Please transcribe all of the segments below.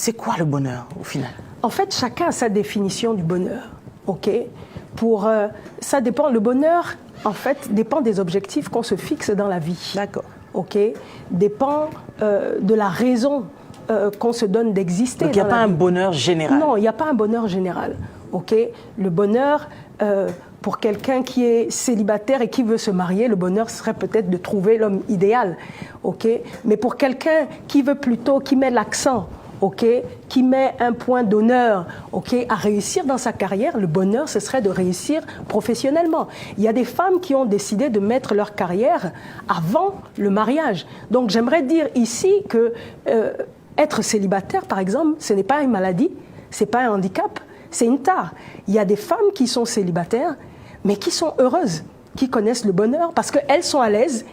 C'est quoi le bonheur au final? En fait, chacun a sa définition du bonheur. Ok. Ça dépend. Le bonheur, en fait, dépend des objectifs qu'on se fixe dans la vie. D'accord. Ok. Dépend de la raison qu'on se donne d'exister. Donc il n'y a pas un bonheur général. Non, il n'y a pas un bonheur général. Ok. Le bonheur, pour quelqu'un qui est célibataire et qui veut se marier, le bonheur serait peut-être de trouver l'homme idéal. Ok. Mais pour quelqu'un qui veut plutôt, qui met l'accent, ok, qui met un point d'honneur, ok, à réussir dans sa carrière, le bonheur, ce serait de réussir professionnellement. Il y a des femmes qui ont décidé de mettre leur carrière avant le mariage. Donc j'aimerais dire ici que être célibataire, par exemple, ce n'est pas une maladie, ce n'est pas un handicap, c'est une tare. Il y a des femmes qui sont célibataires, mais qui sont heureuses, qui connaissent le bonheur, parce qu'elles sont à l'aise,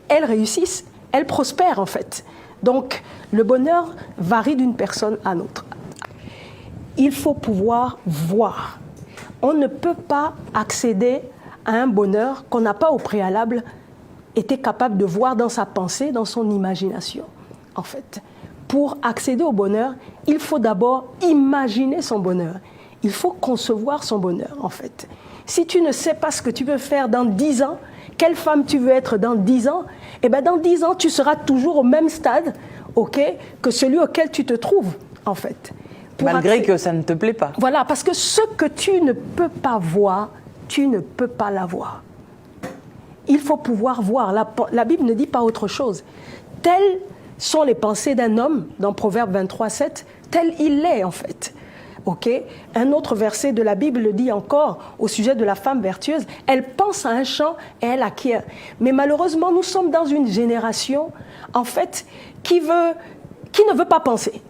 elles réussissent, elles prospèrent en fait. Donc, le bonheur varie d'une personne à l'autre. Il faut pouvoir voir. On ne peut pas accéder à un bonheur qu'on n'a pas au préalable été capable de voir dans sa pensée, dans son imagination. En fait, pour accéder au bonheur, il faut d'abord imaginer son bonheur. Il faut concevoir son bonheur, en fait. Si tu ne sais pas ce que tu veux faire dans 10 ans, quelle femme tu veux être dans 10 ans, eh bien dans 10 ans, tu seras toujours au même stade, ok, que celui auquel tu te trouves, en fait. Malgré que ça ne te plaît pas. Voilà, parce que ce que tu ne peux pas voir, tu ne peux pas l'avoir. Il faut pouvoir voir. La Bible ne dit pas autre chose. Telles sont les pensées d'un homme, dans Proverbe 23:7, tel il est, en fait. Okay. Un autre verset de la Bible le dit encore au sujet de la femme vertueuse. Elle pense à un champ et elle acquiert. Mais malheureusement, nous sommes dans une génération, en fait, qui ne veut pas penser,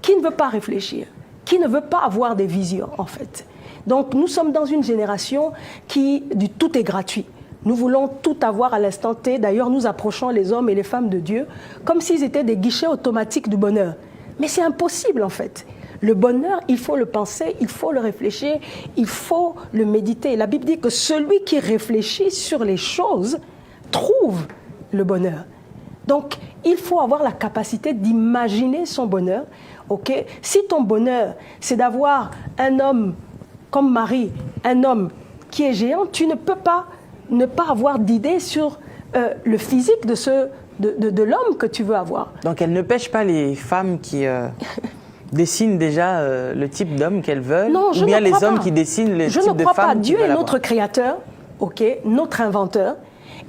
qui ne veut pas réfléchir, qui ne veut pas avoir des visions, en fait. Donc, nous sommes dans une génération du tout est gratuit. Nous voulons tout avoir à l'instant T. D'ailleurs, nous approchons les hommes et les femmes de Dieu comme s'ils étaient des guichets automatiques du bonheur. Mais c'est impossible, en fait. Le bonheur, il faut le penser, il faut le réfléchir, il faut le méditer. La Bible dit que celui qui réfléchit sur les choses trouve le bonheur. Donc, il faut avoir la capacité d'imaginer son bonheur. Okay? Si ton bonheur, c'est d'avoir un homme comme Marie, un homme qui est géant, tu ne peux pas ne pas avoir d'idée sur le physique de l'homme que tu veux avoir. Donc, elle ne pêche pas les femmes qui... dessinent déjà le type d'homme qu'elles veulent, non, ou bien les hommes qui dessinent le type de femmes. Je ne crois pas. Dieu est notre créateur, okay, notre inventeur,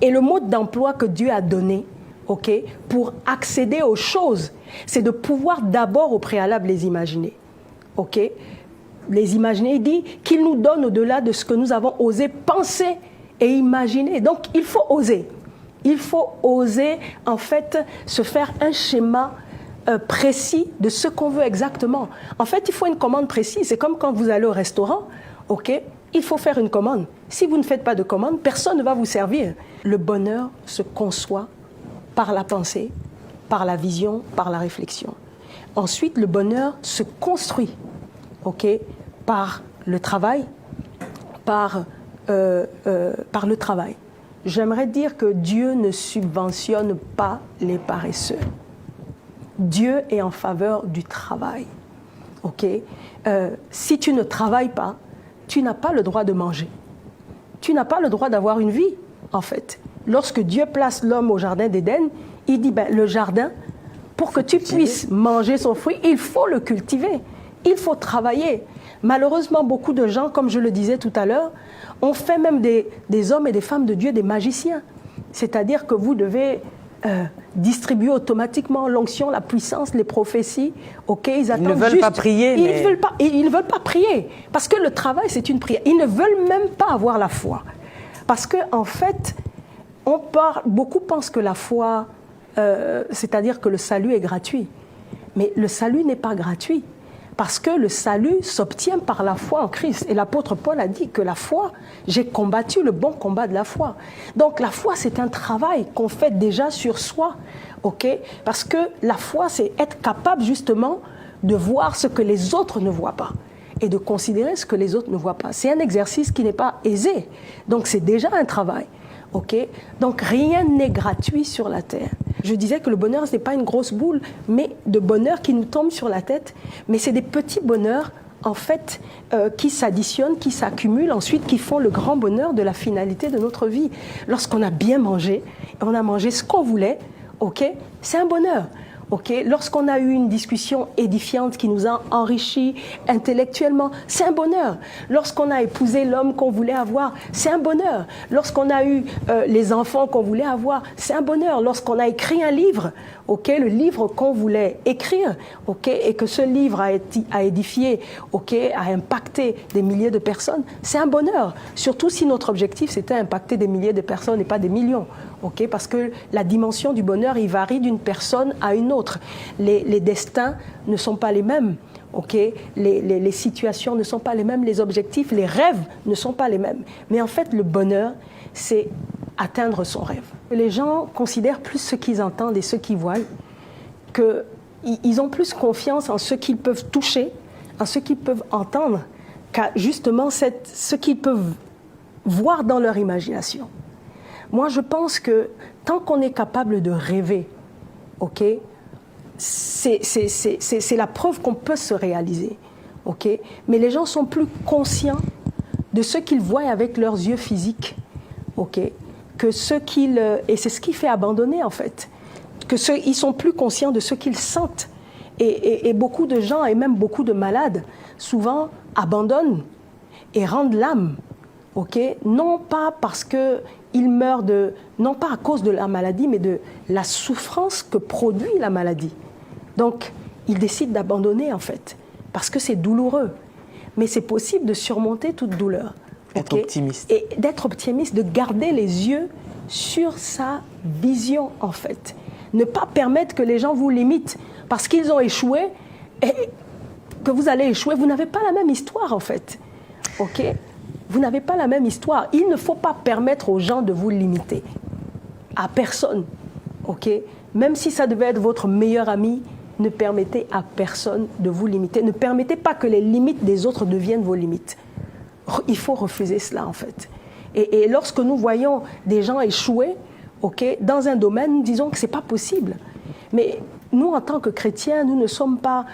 et le mode d'emploi que Dieu a donné, okay, pour accéder aux choses, c'est de pouvoir d'abord au préalable les imaginer. Okay? Les imaginer, il dit qu'il nous donne au-delà de ce que nous avons osé penser et imaginer. Donc il faut oser. Il faut oser, en fait, se faire un schéma précis de ce qu'on veut exactement. En fait, il faut une commande précise. C'est comme quand vous allez au restaurant, ok, il faut faire une commande. Si vous ne faites pas de commande, personne ne va vous servir. Le bonheur se conçoit par la pensée, par la vision, par la réflexion. Ensuite, le bonheur se construit, ok, par le travail, par le travail. J'aimerais dire que Dieu ne subventionne pas les paresseux. Dieu est en faveur du travail. Okay? Si tu ne travailles pas, tu n'as pas le droit de manger. Tu n'as pas le droit d'avoir une vie, en fait. Lorsque Dieu place l'homme au jardin d'Éden, il dit, le jardin, pour que tu puisses manger son fruit, il faut le cultiver. Il faut travailler. Malheureusement, beaucoup de gens, comme je le disais tout à l'heure, ont fait même des hommes et des femmes de Dieu des magiciens. C'est-à-dire que vous devez distribuer automatiquement l'onction, la puissance, les prophéties. Okay, ils ne veulent pas prier. Ils ne veulent pas prier. Parce que le travail, c'est une prière. Ils ne veulent même pas avoir la foi. Parce qu'en fait, beaucoup pensent que la foi, c'est-à-dire que le salut est gratuit. Mais le salut n'est pas gratuit. Parce que le salut s'obtient par la foi en Christ. Et l'apôtre Paul a dit que la foi, j'ai combattu le bon combat de la foi. Donc la foi, c'est un travail qu'on fait déjà sur soi. Okay? Parce que la foi, c'est être capable justement de voir ce que les autres ne voient pas. Et de considérer ce que les autres ne voient pas. C'est un exercice qui n'est pas aisé. Donc c'est déjà un travail. Okay? Donc rien n'est gratuit sur la terre. Je disais que le bonheur, ce n'est pas une grosse boule, mais de bonheur qui nous tombe sur la tête, mais c'est des petits bonheurs en fait, qui s'additionnent, qui s'accumulent, ensuite qui font le grand bonheur de la finalité de notre vie. Lorsqu'on a bien mangé, on a mangé ce qu'on voulait, ok, c'est un bonheur. Okay. Lorsqu'on a eu une discussion édifiante qui nous a enrichis intellectuellement, c'est un bonheur. Lorsqu'on a épousé l'homme qu'on voulait avoir, c'est un bonheur. Lorsqu'on a eu les enfants qu'on voulait avoir, c'est un bonheur. Lorsqu'on a écrit un livre, okay, le livre qu'on voulait écrire, okay, et que ce livre a édifié, okay, a impacté des milliers de personnes, c'est un bonheur. Surtout si notre objectif c'était impacter des milliers de personnes et pas des millions. Okay, parce que la dimension du bonheur, il varie d'une personne à une autre. Les destins ne sont pas les mêmes. Okay, les situations ne sont pas les mêmes, les objectifs, les rêves ne sont pas les mêmes. Mais en fait, le bonheur, c'est atteindre son rêve. Les gens considèrent plus ce qu'ils entendent et ce qu'ils voient, qu'ils ont plus confiance en ce qu'ils peuvent toucher, en ce qu'ils peuvent entendre, qu'à justement ce qu'ils peuvent voir dans leur imagination. Moi, je pense que tant qu'on est capable de rêver, okay, c'est la preuve qu'on peut se réaliser. Okay? Mais les gens sont plus conscients de ce qu'ils voient avec leurs yeux physiques, okay, que ce qu'ils... Et c'est ce qui fait abandonner, en fait. Ils sont plus conscients de ce qu'ils sentent. Et beaucoup de gens, et même beaucoup de malades, souvent abandonnent et rendent l'âme. Okay? Non pas parce qu'ils meurent non pas à cause de la maladie, mais de la souffrance que produit la maladie. Donc, ils décident d'abandonner, en fait, parce que c'est douloureux. Mais c'est possible de surmonter toute douleur. Être optimiste. Et d'être optimiste, de garder les yeux sur sa vision, en fait. Ne pas permettre que les gens vous limitent, parce qu'ils ont échoué, et que vous allez échouer. Vous n'avez pas la même histoire, en fait. OK ? Vous n'avez pas la même histoire. Il ne faut pas permettre aux gens de vous limiter. À personne. OK? Même si ça devait être votre meilleur ami, ne permettez à personne de vous limiter. Ne permettez pas que les limites des autres deviennent vos limites. Il faut refuser cela, en fait. Et lorsque nous voyons des gens échouer, OK, dans un domaine, nous disons que ce n'est pas possible. Mais nous, en tant que chrétiens, nous ne sommes pas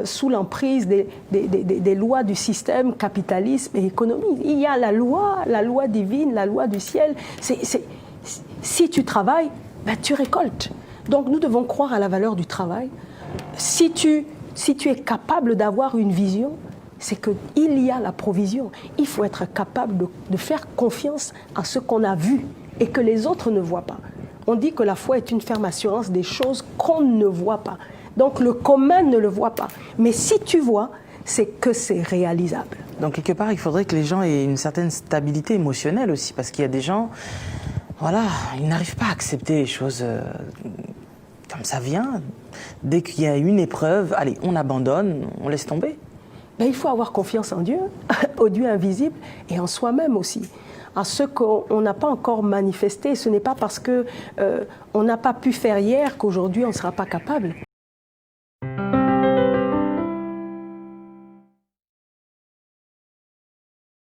sous l'emprise des lois du système capitalisme et économique. Il y a la loi divine, la loi du ciel. Si tu travailles, ben, tu récoltes. Donc nous devons croire à la valeur du travail. Si tu es capable d'avoir une vision, c'est qu'il y a la provision. Il faut être capable de faire confiance à ce qu'on a vu et que les autres ne voient pas. On dit que la foi est une ferme assurance des choses qu'on ne voit pas. Donc le commun ne le voit pas. Mais si tu vois, c'est que c'est réalisable. Donc quelque part, il faudrait que les gens aient une certaine stabilité émotionnelle aussi, parce qu'il y a des gens, voilà, ils n'arrivent pas à accepter les choses comme ça vient. Dès qu'il y a une épreuve, allez, on abandonne, on laisse tomber. Mais il faut avoir confiance en Dieu, au Dieu invisible, et en soi-même aussi. À ce qu'on n'a pas encore manifesté. Ce n'est pas parce qu'on n'a pas pu faire hier qu'aujourd'hui on ne sera pas capable.